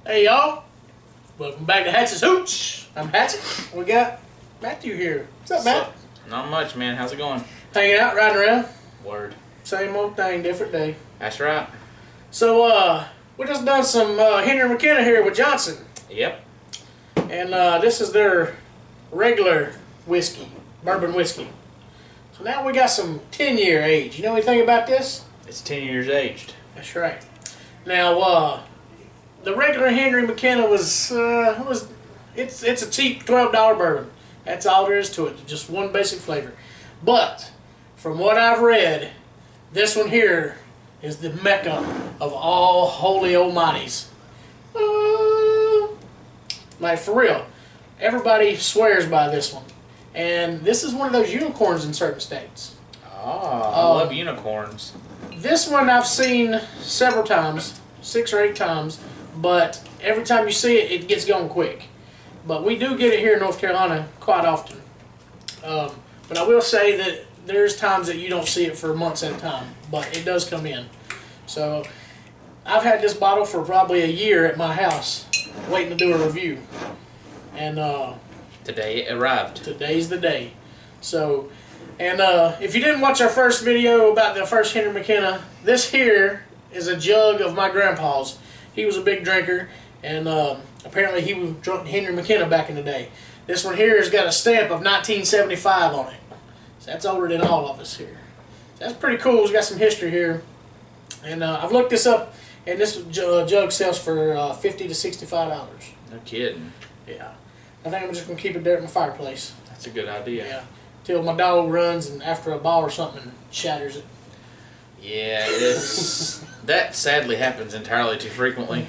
Hey y'all, welcome back to Hatchets Hooch. I'm Hatchet. We got Matthew here. What's up, Matt? Not much, man. How's it going? Hanging out, riding around. Word. Same old thing, different day. That's right. So, we just done some Hennry Mckenna here with Johnson. Yep. And this is their regular whiskey, bourbon whiskey. So now we got some 10-year age. You know anything about this? It's 10 years aged. That's right. Now, the regular Hennry Mckenna it's a cheap $12 bourbon. That's all there is to it. Just one basic flavor. But from what I've read, this one here is the mecca of all holy almighties. Like for real, everybody swears by this one, and this is one of those unicorns in certain states. Oh, I love unicorns. This one I've seen several times, 6 or 8 times, but every time you see it, it gets going quick. But we do get it here in North Carolina quite often. But I will say that there's times that you don't see it for months at a time, but it does come in. So I've had this bottle for probably a year at my house, waiting to do a review. And Today it arrived. today's the day. So, and if you didn't watch our first video about the first Hennry Mckenna, this here is a jug of my grandpa's. He was a big drinker, and apparently he was drunk Hennry Mckenna back in the day. This one here has got a stamp of 1975 on it. So that's older than all of us here. So that's pretty cool. It's got some history here. And I've looked this up, and this jug sells for $50 to $65. No kidding. Yeah. I think I'm just going to keep it there in the fireplace. That's a good idea. Yeah. Till my dog runs and after a ball or something shatters it. Yeah, that sadly happens entirely too frequently.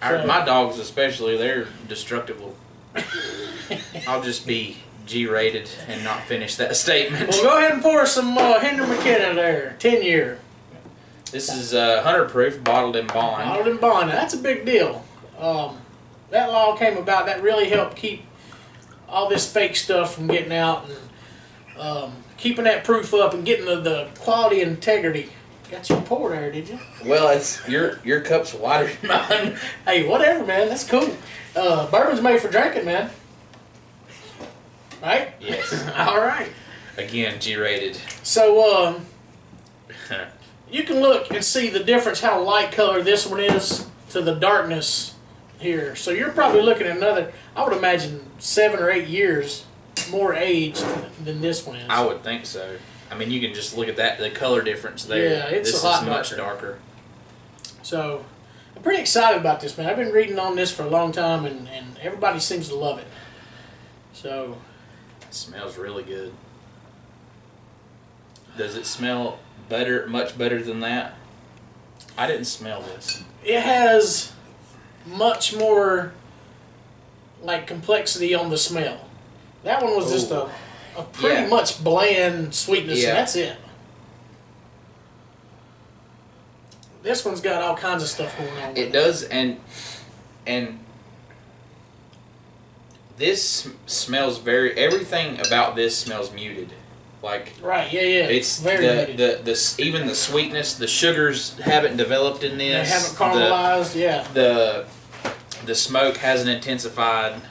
My dogs especially, they're destructible. I'll just be G-rated and not finish that statement. Well, go ahead and pour some Hennry Mckenna there, 10-year. This is 100 proof, bottled in bond. Bottled in bond. That's a big deal. That law came about. That really helped keep all this fake stuff from getting out and keeping that proof up and getting the quality and integrity. Got your pour there, did you? Well, it's your cup's wider than mine. Hey, whatever, man. That's cool. Bourbon's made for drinking, man. Right? Yes. All right. Again, G-rated. So, you can look and see the difference how light color this one is to the darkness here. So you're probably looking at another, I would imagine, 7 or 8 years more aged than this one is. I would think so. I mean, you can just look at that, the color difference there. Yeah, it's this a lot is much darker. So, I'm pretty excited about this, man. I've been reading on this for a long time, and everybody seems to love it. So, It smells really good. Does it smell better, much better than that? I didn't smell this. it has much more, like, complexity on the smell. That one was just a pretty much bland sweetness, and that's it. This one's got all kinds of stuff going on. It does, and this smells everything about this smells muted. Like, right, yeah. It's very muted. even the sweetness, the sugars haven't developed in this. They haven't caramelized, yeah. The smoke hasn't intensified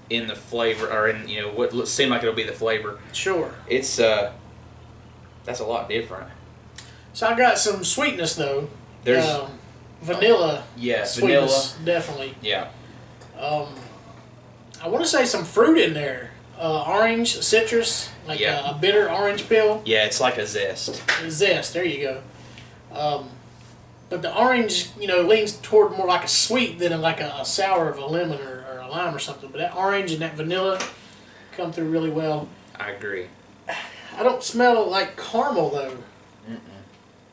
in the flavor, or in what seemed like it'll be the flavor. Sure. It's that's a lot different. So I got some sweetness though. There's vanilla. Yeah, sweetness, vanilla. definitely. Yeah. I want to say some fruit in there. Orange, citrus, like a bitter orange peel. Yeah, it's like a zest. Zest, there you go. But the orange, leans toward more like a sweet than like a sour of a lemon or a lime or something. But that orange and that vanilla come through really well. I agree. I don't smell like caramel though.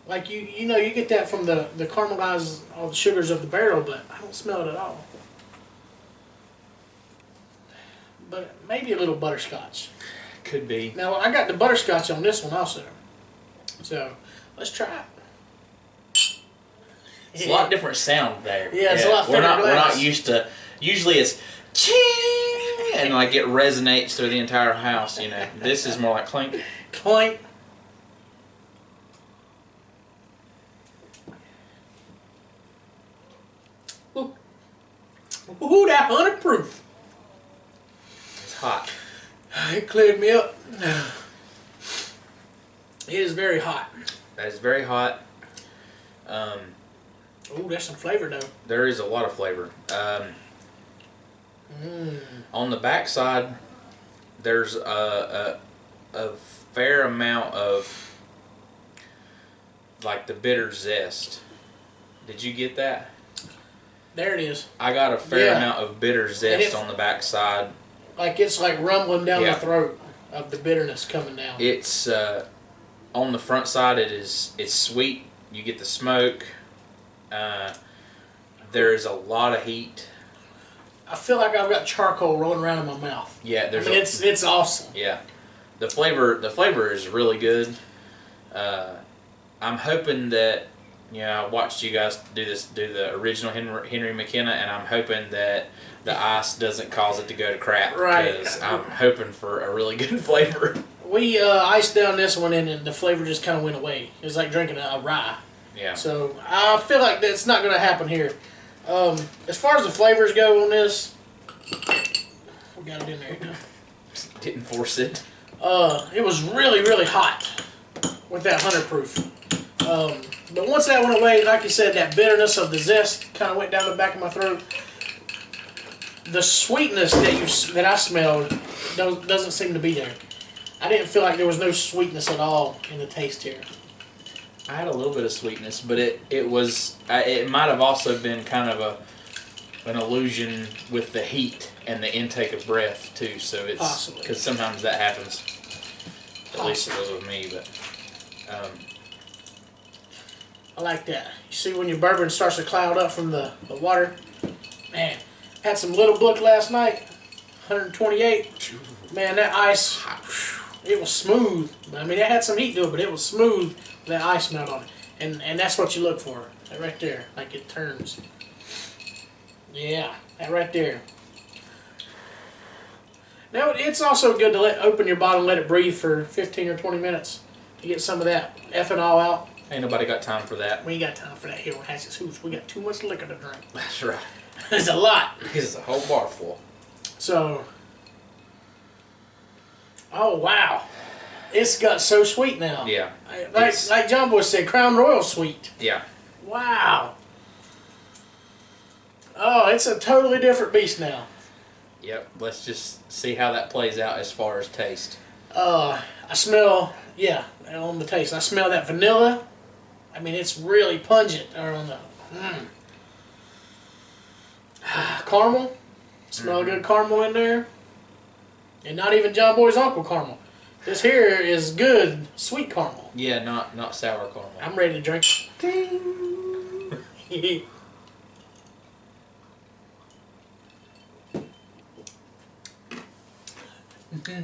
Like you get that from the caramelized all the sugars of the barrel, but I don't smell it at all. But maybe a little butterscotch. Could be. Now I got the butterscotch on this one also. So let's try it. It's a lot different sound there. Yeah, it's a lot thicker glass. We're not used to. Usually it's ching and like it resonates through the entire house. This is more like clink. Clink. Ooh, that 100 proof. It's hot. It cleared me up. It is very hot. That is very hot. Ooh, there's some flavor though. There is a lot of flavor. On the back side, there's a fair amount of like the bitter zest. Did you get that? There it is. I got a fair amount of bitter zest on the back side. Like it's like rumbling down the throat of the bitterness coming down. It's on the front side. It's sweet. You get the smoke. There is a lot of heat. I feel like I've got charcoal rolling around in my mouth. Yeah, it's awesome. Yeah, the flavor is really good. I'm hoping that I watched you guys do the original Hennry Mckenna, and I'm hoping that the ice doesn't cause it to go to crap. Right. Because I'm hoping for a really good flavor. We iced down this one and the flavor just kind of went away. It was like drinking a rye. Yeah. So I feel like that's not going to happen here. As far as the flavors go on this, we got it in there. Didn't force it. It was really, really hot with that 100 proof. But once that went away, like you said, that bitterness of the zest kind of went down the back of my throat. The sweetness that I smelled doesn't seem to be there. I didn't feel like there was no sweetness at all in the taste here. I had a little bit of sweetness, but it might have also been kind of an illusion with the heat and the intake of breath too. So it's possibly, because sometimes that happens. At least it was with me, but. I like that. You see when your bourbon starts to cloud up from the water? Man, had some Little Book last night, 128. Man, that ice, it was smooth. I mean, it had some heat to it, but it was smooth with that ice melt on it. And that's what you look for, that right there, like it turns. Yeah, that right there. Now, it's also good to open your bottle and let it breathe for 15 or 20 minutes to get some of that ethanol out. Ain't nobody got time for that. We ain't got time for that here on Hatchets Hooch. We got too much liquor to drink. That's right. There's a lot. It's a whole bar full. So, oh wow, it's got so sweet now. Yeah. Like John Boy said, Crown Royal sweet. Yeah. Wow. Oh, it's a totally different beast now. Yep. Let's just see how that plays out as far as taste. I smell, on the taste, I smell that vanilla. I mean, it's really pungent. Or on the caramel. Smell good caramel in there. And not even John Boy's Uncle caramel. This here is good sweet caramel. Yeah, not sour caramel. I'm ready to drink.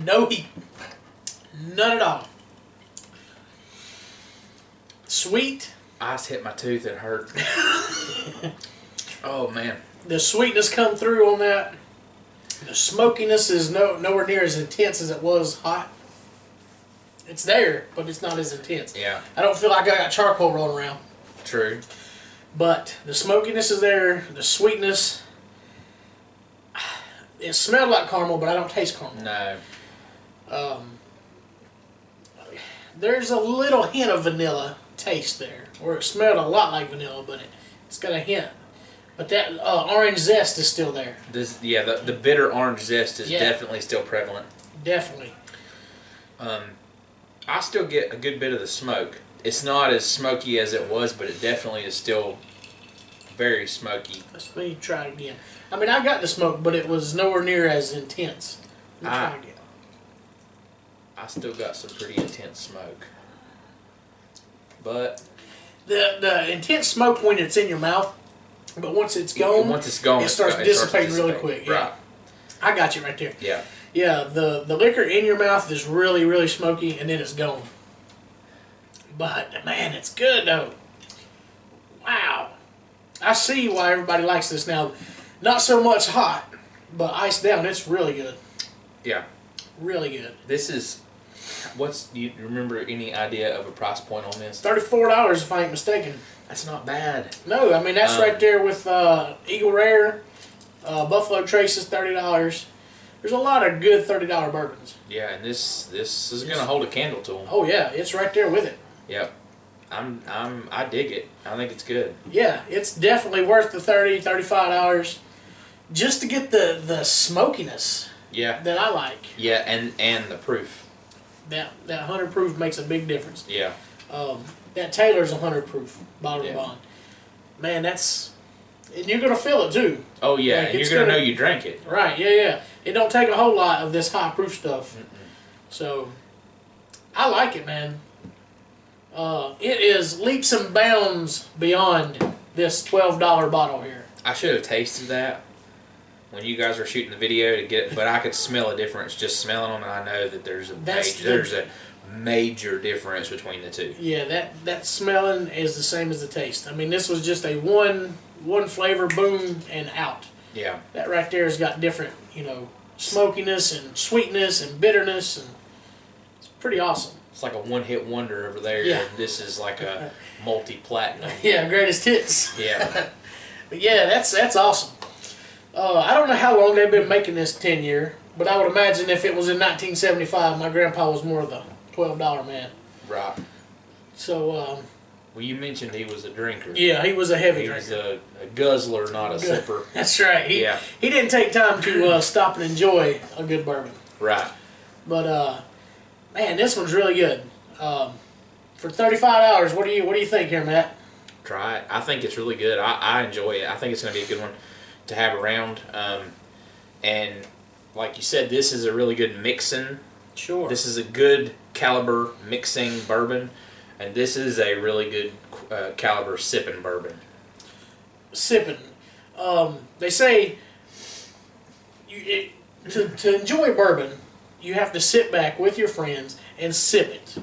No heat. None at all. Sweet. Ice hit my tooth and hurt. Oh man. The sweetness come through on that. The smokiness is nowhere near as intense as it was hot. It's there, but it's not as intense. Yeah. I don't feel like I got charcoal rolling around. True. But the smokiness is there. The sweetness. It smelled like caramel, but I don't taste caramel. No. There's a little hint of vanilla taste there, or it smelled a lot like vanilla, but it's got a hint. But that orange zest is still there. The bitter orange zest is definitely still prevalent. Definitely. I still get a good bit of the smoke. It's not as smoky as it was, but it definitely is still very smoky. Let me try it again. I mean, I got the smoke, but it was nowhere near as intense. Let me try again. I still got some pretty intense smoke. But the intense smoke when it's in your mouth, but once it's gone, it starts dissipating really quick. Yeah. Right. I got you right there. Yeah. Yeah, the liquor in your mouth is really, really smoky, and then it's gone. But, man, it's good, though. Wow. I see why everybody likes this now. Not so much hot, but iced down, it's really good. Yeah. Really good. This is, do you remember any idea of a price point on this? $34 if I ain't mistaken. That's not bad. No, I mean, that's right there with Eagle Rare Buffalo Trace is $30. There's a lot of good $30 bourbons. Yeah, and this is gonna hold a candle to them. Oh yeah, it's right there with it. Yep. I dig it. I think it's good. Yeah, it's definitely worth the $35 just to get the smokiness. Yeah. That I like. Yeah, and the proof. That 100 proof makes a big difference. Yeah. That Taylor's 100 proof bottle of bond. Man, and you're gonna feel it too. Oh yeah, like and you're gonna know you drank it. Right. Yeah. It don't take a whole lot of this high proof stuff. So I like it, man. It is leaps and bounds beyond this $12 bottle here. I should have tasted that when you guys were shooting the video to get, but I could smell a difference just smelling them, and I know that there's a major difference between the two. Yeah, that smelling is the same as the taste. I mean, this was just a one flavor, boom, and out. Yeah. That right there has got different, smokiness and sweetness and bitterness, and it's pretty awesome. It's like a one-hit wonder over there, yeah. And this is like a multi-platinum. Yeah, greatest hits. Yeah. But yeah, that's awesome. I don't know how long they've been making this 10-year, but I would imagine if it was in 1975, my grandpa was more of the $12 man. Right. So, well, you mentioned he was a drinker. Yeah, he was a heavy drinker. He was a guzzler, not a sipper. That's right. He didn't take time to stop and enjoy a good bourbon. Right. But man, this one's really good. For $35, what do you think here, Matt? Try it. I think it's really good. I enjoy it. I think it's going to be a good one to have around. And like you said, this is a really good mixing. Sure. This is a good caliber mixing bourbon, and this is a really good caliber sipping bourbon. Sipping. They say to enjoy bourbon, you have to sit back with your friends and sip it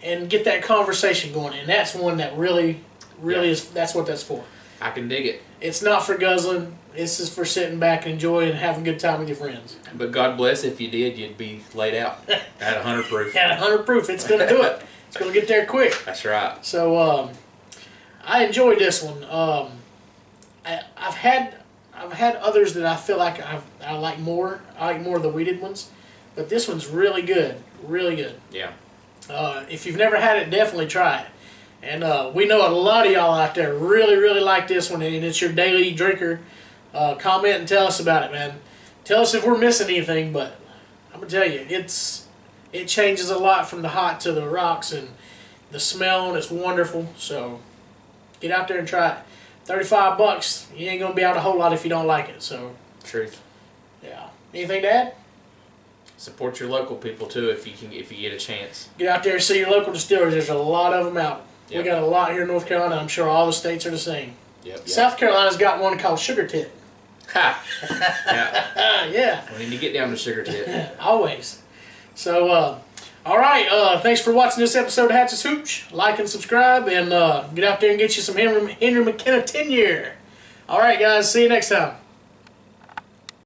and get that conversation going. And that's one that really is, that's what that's for. I can dig it. It's not for guzzling. This is for sitting back and enjoying and having a good time with your friends. But God bless, if you did, you'd be laid out at 100 proof. At 100 proof, it's going to do it. It's going to get there quick. That's right. So I enjoyed this one. I've had others that I feel like I like more. I like more of the wheated ones, but this one's really good. Really good. Yeah. If you've never had it, definitely try it. And we know a lot of y'all out there really, really like this one, and it's your daily drinker. Comment and tell us about it, man. Tell us if we're missing anything, but I'm going to tell you, it changes a lot from the hot to the rocks, and the smell, and it's wonderful. So get out there and try it. $35, you ain't going to be out a whole lot if you don't like it. So Truth. Yeah. Anything to add? Support your local people too if you get a chance. Get out there and see your local distillers. There's a lot of them out. Yep. We got a lot here in North Carolina. I'm sure all the states are the same. Yep. South Carolina's got one called Sugar Tit. Ha! Yeah. Yeah. We need to get down to Sugar Tit. Always. So, all right. Thanks for watching this episode of Hatchets Hooch. Like and subscribe, and get out there and get you some Hennry Mckenna 10-year. All right, guys. See you next time.